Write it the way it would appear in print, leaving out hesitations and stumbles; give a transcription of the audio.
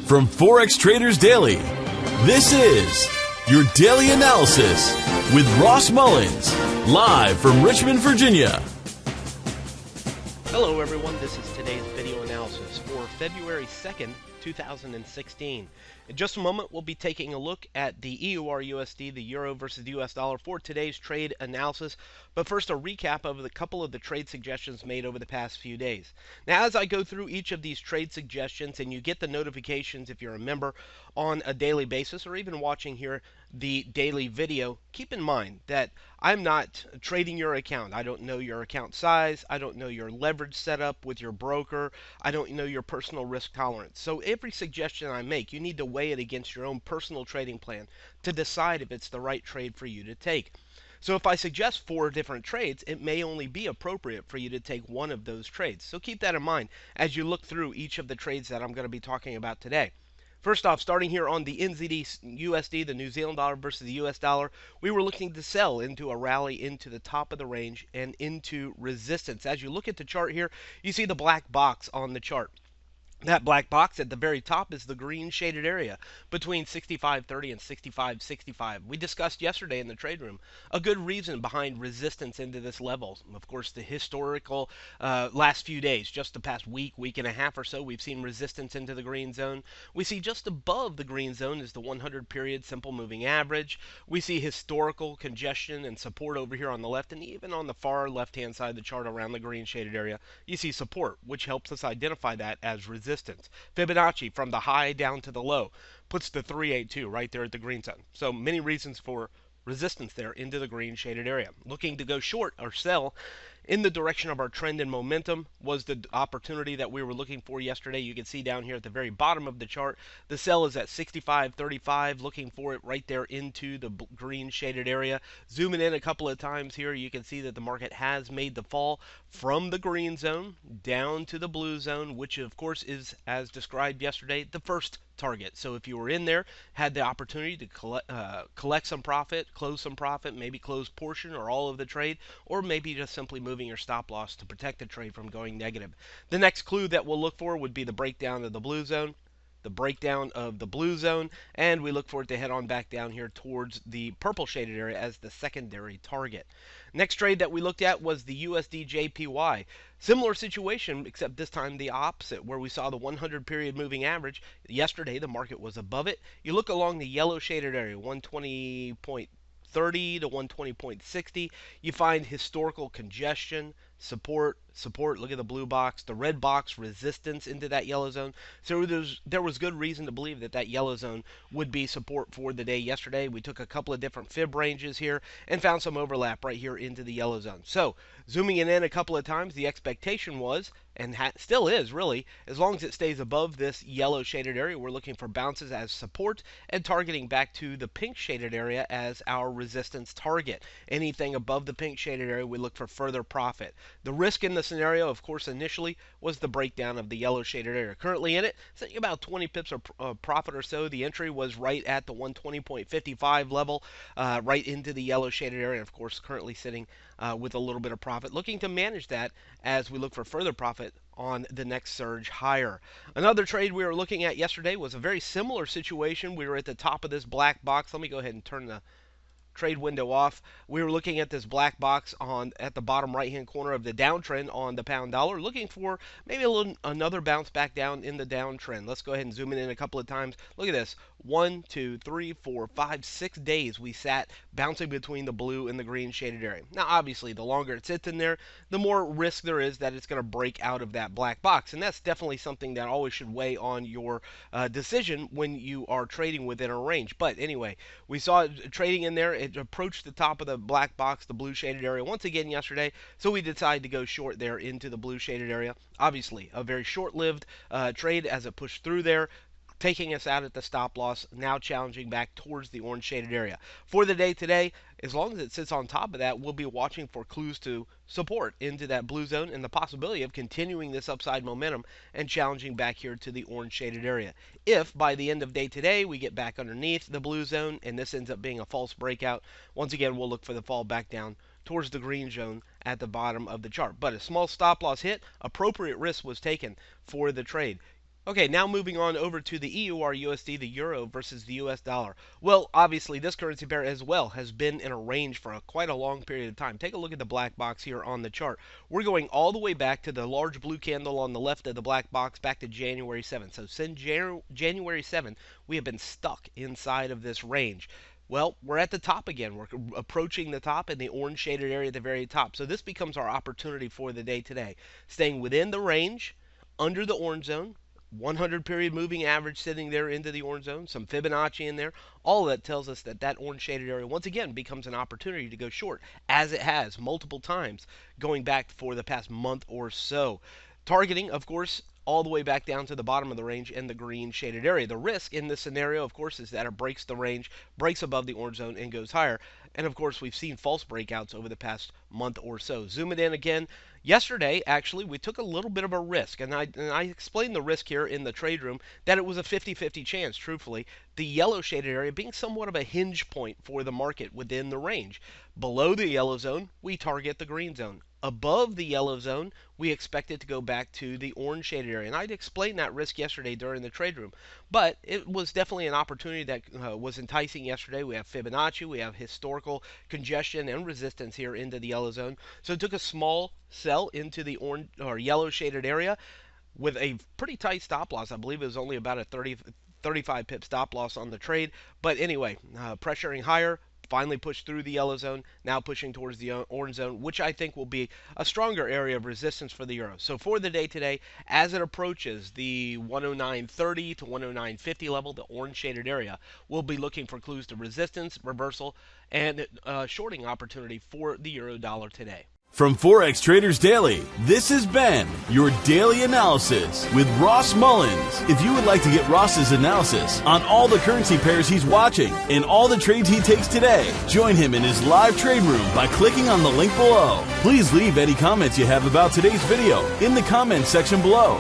From Forex Traders Daily, this is your daily analysis with Ross Mullins, live from Richmond, Virginia. Hello everyone, this is today's video analysis for February 2nd, 2016. In just a moment, we'll be taking a look at the EURUSD, the euro versus the US dollar for today's trade analysis. But first, a recap of a couple of the trade suggestions made over the past few days. Now, as I go through each of these trade suggestions, and you get the notifications if you're a member on a daily basis, or even watching here the daily video, keep in mind that I'm not trading your account. I don't know your account size. I don't know your leverage setup with your broker. I don't know your personal risk tolerance. So every suggestion I make, you need to weigh it against your own personal trading plan to decide if it's the right trade for you to take. So if I suggest 4 different trades, it may only be appropriate for you to take one of those trades. So keep that in mind as you look through each of the trades that I'm going to be talking about today. First off, starting here on the NZD USD, the New Zealand dollar versus the US dollar, we were looking to sell into a rally into the top of the range and into resistance. As you look at the chart here, you see the black box on the chart. That black box at the very top is the green shaded area between 65.30 and 65.65. We discussed yesterday in the trade room a good reason behind resistance into this level. Of course, the historical last few days, just the past week and a half or so, we've seen resistance into the green zone. We see just above the green zone is the 100 period simple moving average. We see historical congestion and support over here on the left, and even on the far left-hand side of the chart around the green shaded area, you see support, which helps us identify that as resistance. Fibonacci from the high down to the low puts the 382 right there at the green zone. So many reasons for resistance there into the green shaded area. Looking to go short or sell in the direction of our trend and momentum was the opportunity that we were looking for yesterday. You can see down here at the very bottom of the chart, the sell is at 65.35, looking for it right there into the green shaded area. Zooming in a couple of times here, you can see that the market has made the fall from the green zone down to the blue zone, which of course is, as described yesterday, the first target. So if you were in there, had the opportunity to collect some profit, close some profit, maybe close portion or all of the trade, or maybe just simply moving your stop loss to protect the trade from going negative. The next clue that we'll look for would be the breakdown of the blue zone. The breakdown of the blue zone, and we look for it to head on back down here towards the purple shaded area as the secondary target. Next trade that we looked at was the USD JPY. Similar situation, except this time the opposite, where we saw the 100 period moving average. Yesterday the market was above it. You look along the yellow shaded area, 120.30 to 120.60, you find historical congestion, support, look at the blue box, the red box, resistance into that yellow zone. So there was good reason to believe that that yellow zone would be support for the day yesterday. We took a couple of different fib ranges here and found some overlap right here into the yellow zone. So zooming in a couple of times, the expectation was, and still is really, as long as it stays above this yellow shaded area, we're looking for bounces as support and targeting back to the pink shaded area as our resistance target. Anything above the pink shaded area, we look for further profit. The risk in the scenario, of course, initially was the breakdown of the yellow shaded area. Currently in it, sitting about 20 pips of profit or so. The entry was right at the 120.55 level, right into the yellow shaded area. And of course, currently sitting with a little bit of profit, looking to manage that as we look for further profit on the next surge higher. Another trade we were looking at yesterday was a very similar situation. We were at the top of this black box. Let me go ahead and turn the trade window off. We were looking at this black box at the bottom right hand corner of the downtrend on the pound dollar, looking for maybe another bounce back down in the downtrend. Let's go ahead and zoom in a couple of times. Look at this. 1, 2, 3, 4, 5, 6 days we sat bouncing between the blue and the green shaded area. Now obviously the longer it sits in there, the more risk there is that it's going to break out of that black box, and that's definitely something that always should weigh on your decision when you are trading within a range. But anyway, we saw it trading in there. It approached the top of the black box, the blue shaded area, once again yesterday, so we decided to go short there into the blue shaded area. Obviously a very short-lived trade as it pushed through there, taking us out at the stop loss, now challenging back towards the orange shaded area. For the day today, as long as it sits on top of that, we'll be watching for clues to support into that blue zone and the possibility of continuing this upside momentum and challenging back here to the orange shaded area. If by the end of day today we get back underneath the blue zone and this ends up being a false breakout, once again we'll look for the fall back down towards the green zone at the bottom of the chart. But a small stop loss hit, appropriate risk was taken for the trade. Okay, now moving on over to the EURUSD, the euro versus the US dollar. Well, obviously, this currency pair as well has been in a range for quite a long period of time. Take a look at the black box here on the chart. We're going all the way back to the large blue candle on the left of the black box back to January 7th. So since January 7th, we have been stuck inside of this range. Well, we're at the top again. We're approaching the top in the orange shaded area at the very top. So this becomes our opportunity for the day today. Staying within the range, under the orange zone, 100 period moving average sitting there into the orange zone, some Fibonacci in there. All of that tells us that that orange shaded area once again becomes an opportunity to go short, as it has multiple times going back for the past month or so. Targeting, of course, all the way back down to the bottom of the range in the green shaded area. The risk in this scenario, of course, is that it breaks the range, breaks above the orange zone, and goes higher. And of course, we've seen false breakouts over the past month or so. Zoom it in again. Yesterday, actually, we took a little bit of a risk, and I explained the risk here in the trade room that it was a 50-50 chance, truthfully. The yellow shaded area being somewhat of a hinge point for the market within the range. Below the yellow zone, we target the green zone. Above the yellow zone, we expect it to go back to the orange shaded area. And I'd explained that risk yesterday during the trade room. But it was definitely an opportunity that was enticing yesterday. We have Fibonacci, we have historical congestion and resistance here into the yellow zone. So it took a small sell into the orange or yellow shaded area with a pretty tight stop loss. I believe it was only about a 35 pip stop loss on the trade. But anyway, pressuring higher. Finally pushed through the yellow zone, now pushing towards the orange zone, which I think will be a stronger area of resistance for the euro. So for the day today, as it approaches the 109.30 to 109.50 level, the orange shaded area, we'll be looking for clues to resistance, reversal, and shorting opportunity for the euro dollar today. From Forex Traders Daily, this has been your daily analysis with Ross Mullins. If you would like to get Ross's analysis on all the currency pairs he's watching and all the trades he takes today, join him in his live trade room by clicking on the link below. Please leave any comments you have about today's video in the comments section below.